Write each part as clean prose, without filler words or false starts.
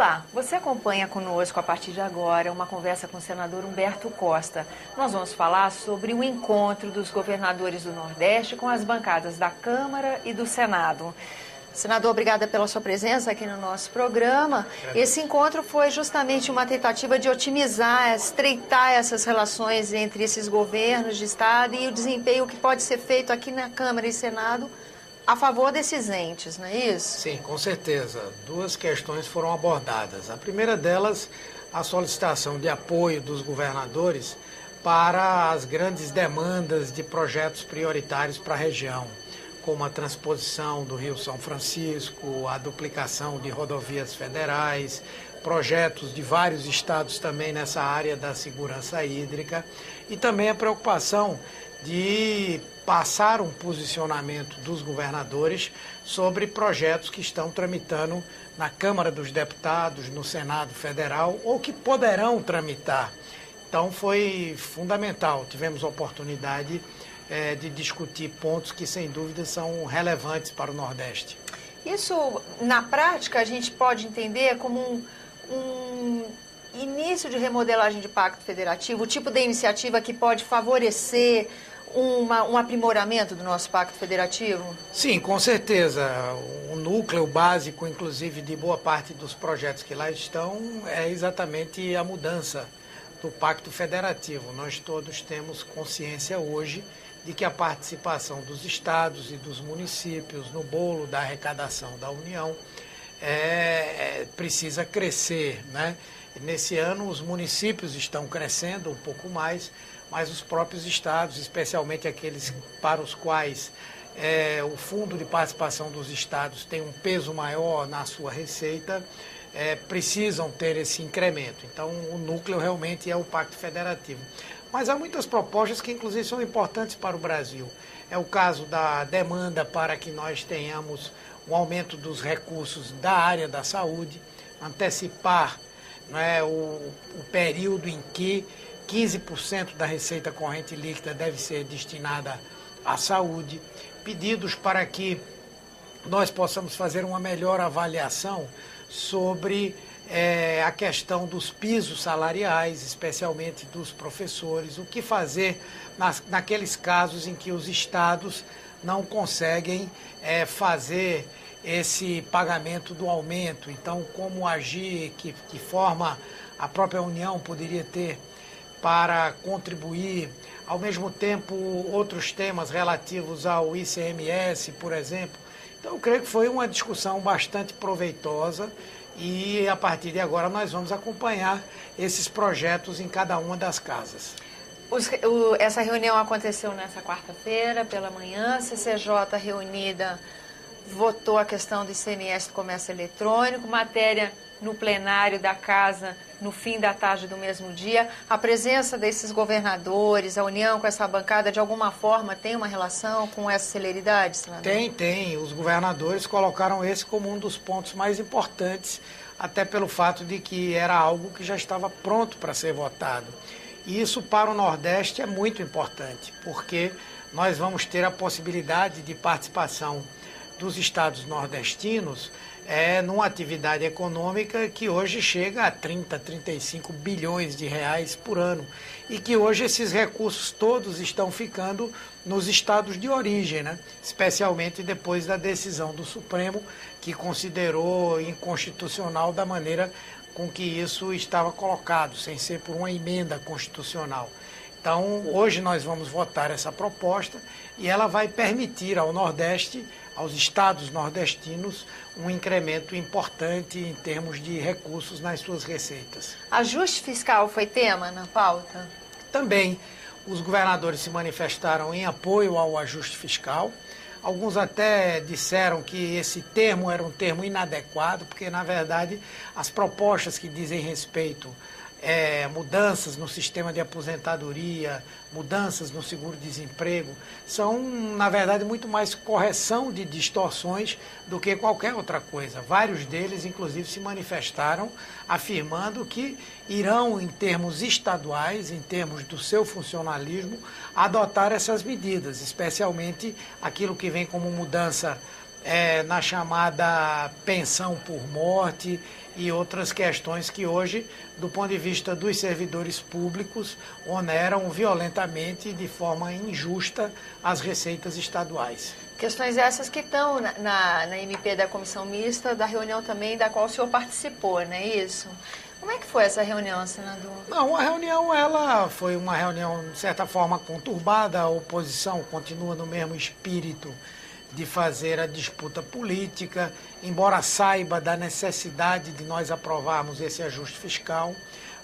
Olá, você acompanha conosco a partir de agora uma conversa com o senador Humberto Costa. Nós vamos falar sobre o encontro dos governadores do Nordeste com as bancadas da Câmara e do Senado. Senador, obrigada pela sua presença aqui no nosso programa. Esse encontro foi justamente uma tentativa de otimizar, estreitar essas relações entre esses governos de Estado e o desempenho que pode ser feito aqui na Câmara e Senado a favor desses entes, não é isso? Sim, com certeza. Duas questões foram abordadas. A primeira delas, a solicitação de apoio dos governadores para as grandes demandas de projetos prioritários para a região, como a transposição do Rio São Francisco, a duplicação de rodovias federais, projetos de vários estados também nessa área da segurança hídrica e também a preocupação de passar um posicionamento dos governadores sobre projetos que estão tramitando na Câmara dos Deputados, no Senado Federal ou que poderão tramitar. Então foi fundamental, tivemos a oportunidade de discutir pontos que sem dúvida são relevantes para o Nordeste. Isso, na prática, a gente pode entender como um início de remodelagem de pacto federativo, o tipo de iniciativa que pode favorecer um aprimoramento do nosso pacto federativo? Sim, com certeza. O núcleo básico, inclusive, de boa parte dos projetos que lá estão é exatamente a mudança do pacto federativo. Nós todos temos consciência hoje de que a participação dos estados e dos municípios no bolo da arrecadação da União precisa crescer, né? Nesse ano os municípios estão crescendo um pouco mais, mas os próprios estados, especialmente aqueles para os quais o fundo de participação dos estados tem um peso maior na sua receita, precisam ter esse incremento. Então o núcleo realmente é o Pacto Federativo. Mas há muitas propostas que inclusive são importantes para o Brasil. É o caso da demanda para que nós tenhamos um aumento dos recursos da área da saúde, antecipar, né, o período em que 15% da receita corrente líquida deve ser destinada à saúde, pedidos para que nós possamos fazer uma melhor avaliação sobre a questão dos pisos salariais, especialmente dos professores, o que fazer naqueles casos em que os estados não conseguem fazer esse pagamento do aumento. Então, como agir, que forma a própria União poderia ter para contribuir, ao mesmo tempo outros temas relativos ao ICMS, por exemplo. Então eu creio que foi uma discussão bastante proveitosa e a partir de agora nós vamos acompanhar esses projetos em cada uma das casas. Essa reunião aconteceu nessa quarta-feira pela manhã, CCJ reunida votou a questão do ICMS do comércio eletrônico, matéria no plenário da Casa no fim da tarde do mesmo dia. A presença desses governadores, a união com essa bancada, de alguma forma tem uma relação com essa celeridade, senador? Tem. Os governadores colocaram esse como um dos pontos mais importantes, até pelo fato de que era algo que já estava pronto para ser votado. E isso para o Nordeste é muito importante, porque nós vamos ter a possibilidade de participação dos estados nordestinos numa atividade econômica que hoje chega a 30, 35 bilhões de reais por ano e que hoje esses recursos todos estão ficando nos estados de origem, né? Especialmente depois da decisão do Supremo, que considerou inconstitucional da maneira com que isso estava colocado, sem ser por uma emenda constitucional. Então, hoje nós vamos votar essa proposta e ela vai permitir ao Nordeste, aos estados nordestinos, um incremento importante em termos de recursos nas suas receitas. Ajuste fiscal foi tema na pauta? Também os governadores se manifestaram em apoio ao ajuste fiscal. Alguns até disseram que esse termo era um termo inadequado, porque, na verdade, as propostas que dizem respeito mudanças no sistema de aposentadoria, mudanças no seguro-desemprego, são, na verdade, muito mais correção de distorções do que qualquer outra coisa. Vários deles, inclusive, se manifestaram afirmando que irão, em termos estaduais, em termos do seu funcionalismo, adotar essas medidas, especialmente aquilo que vem como mudança na chamada pensão por morte, e outras questões que hoje, do ponto de vista dos servidores públicos, oneram violentamente e de forma injusta as receitas estaduais. Questões essas que estão na MP da Comissão Mista, da reunião também da qual o senhor participou, não é isso? Como é que foi essa reunião, senador? Não, a reunião ela foi uma reunião, de certa forma, conturbada. A oposição continua no mesmo espírito de fazer a disputa política, embora saiba da necessidade de nós aprovarmos esse ajuste fiscal.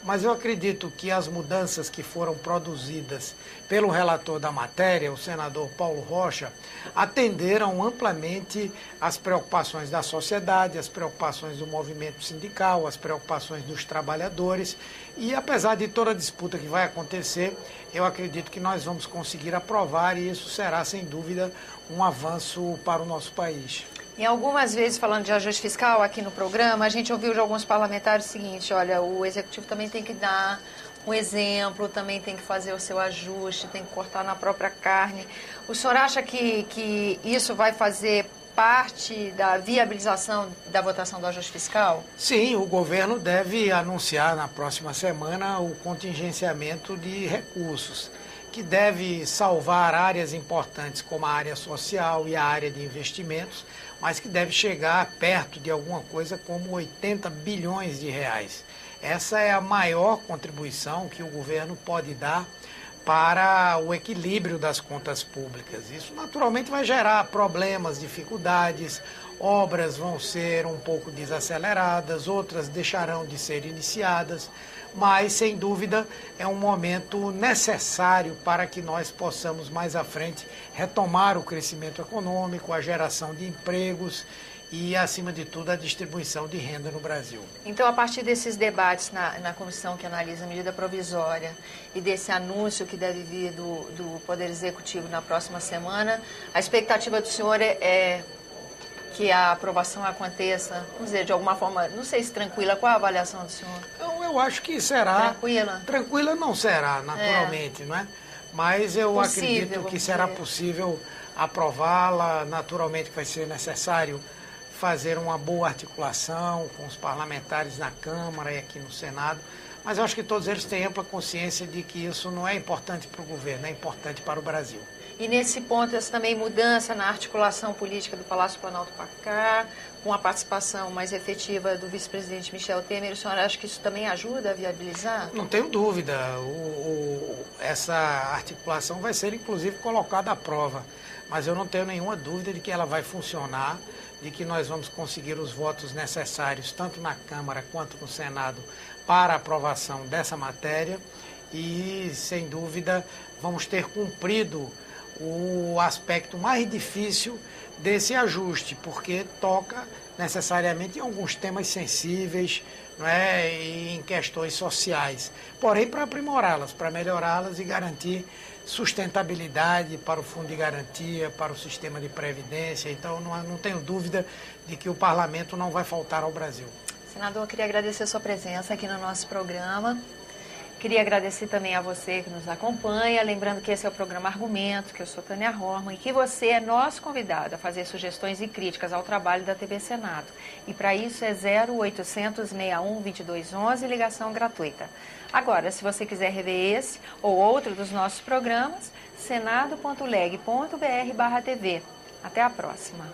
Mas eu acredito que as mudanças que foram produzidas pelo relator da matéria, o senador Paulo Rocha, atenderam amplamente às preocupações da sociedade, às preocupações do movimento sindical, às preocupações dos trabalhadores. E apesar de toda a disputa que vai acontecer, eu acredito que nós vamos conseguir aprovar e isso será, sem dúvida, um avanço para o nosso país. Em algumas vezes, falando de ajuste fiscal aqui no programa, a gente ouviu de alguns parlamentares o seguinte: olha, o Executivo também tem que dar um exemplo, também tem que fazer o seu ajuste, tem que cortar na própria carne. O senhor acha que isso vai fazer parte da viabilização da votação do ajuste fiscal? Sim, o governo deve anunciar na próxima semana o contingenciamento de recursos, que deve salvar áreas importantes como a área social e a área de investimentos, mas que deve chegar perto de alguma coisa como 80 bilhões de reais. Essa é a maior contribuição que o governo pode dar para o equilíbrio das contas públicas. Isso naturalmente vai gerar problemas, dificuldades, obras vão ser um pouco desaceleradas, outras deixarão de ser iniciadas, mas sem dúvida é um momento necessário para que nós possamos mais à frente retomar o crescimento econômico, a geração de empregos e, acima de tudo, a distribuição de renda no Brasil. Então, a partir desses debates na comissão que analisa a medida provisória e desse anúncio que deve vir do Poder Executivo na próxima semana, a expectativa do senhor é que a aprovação aconteça, vamos dizer, de alguma forma, não sei se tranquila, qual a avaliação do senhor? Eu acho que será. Tranquila? Tranquila não será, naturalmente, não é? Mas eu acredito que será possível aprová-la, naturalmente vai ser necessário fazer uma boa articulação com os parlamentares na Câmara e aqui no Senado, mas eu acho que todos eles têm ampla consciência de que isso não é importante para o governo, é importante para o Brasil. E nesse ponto, essa também mudança na articulação política do Palácio Planalto para cá, com a participação mais efetiva do vice-presidente Michel Temer, o senhor acha que isso também ajuda a viabilizar? Não tenho dúvida. Essa articulação vai ser, inclusive, colocada à prova, mas eu não tenho nenhuma dúvida de que ela vai funcionar, de que nós vamos conseguir os votos necessários, tanto na Câmara quanto no Senado, para a aprovação dessa matéria e, sem dúvida, vamos ter cumprido o aspecto mais difícil desse ajuste, porque toca necessariamente em alguns temas sensíveis, não é? E em questões sociais, porém para aprimorá-las, para melhorá-las e garantir sustentabilidade para o Fundo de Garantia, para o sistema de previdência. Então não tenho dúvida de que o parlamento não vai faltar ao Brasil. Senador, eu queria agradecer a sua presença aqui no nosso programa. Queria agradecer também a você que nos acompanha, lembrando que esse é o programa Argumento, que eu sou Tânia Horman e que você é nosso convidado a fazer sugestões e críticas ao trabalho da TV Senado. E para isso é 0800 61 2211, ligação gratuita. Agora, se você quiser rever esse ou outro dos nossos programas, senado.leg.br/TV. Até a próxima.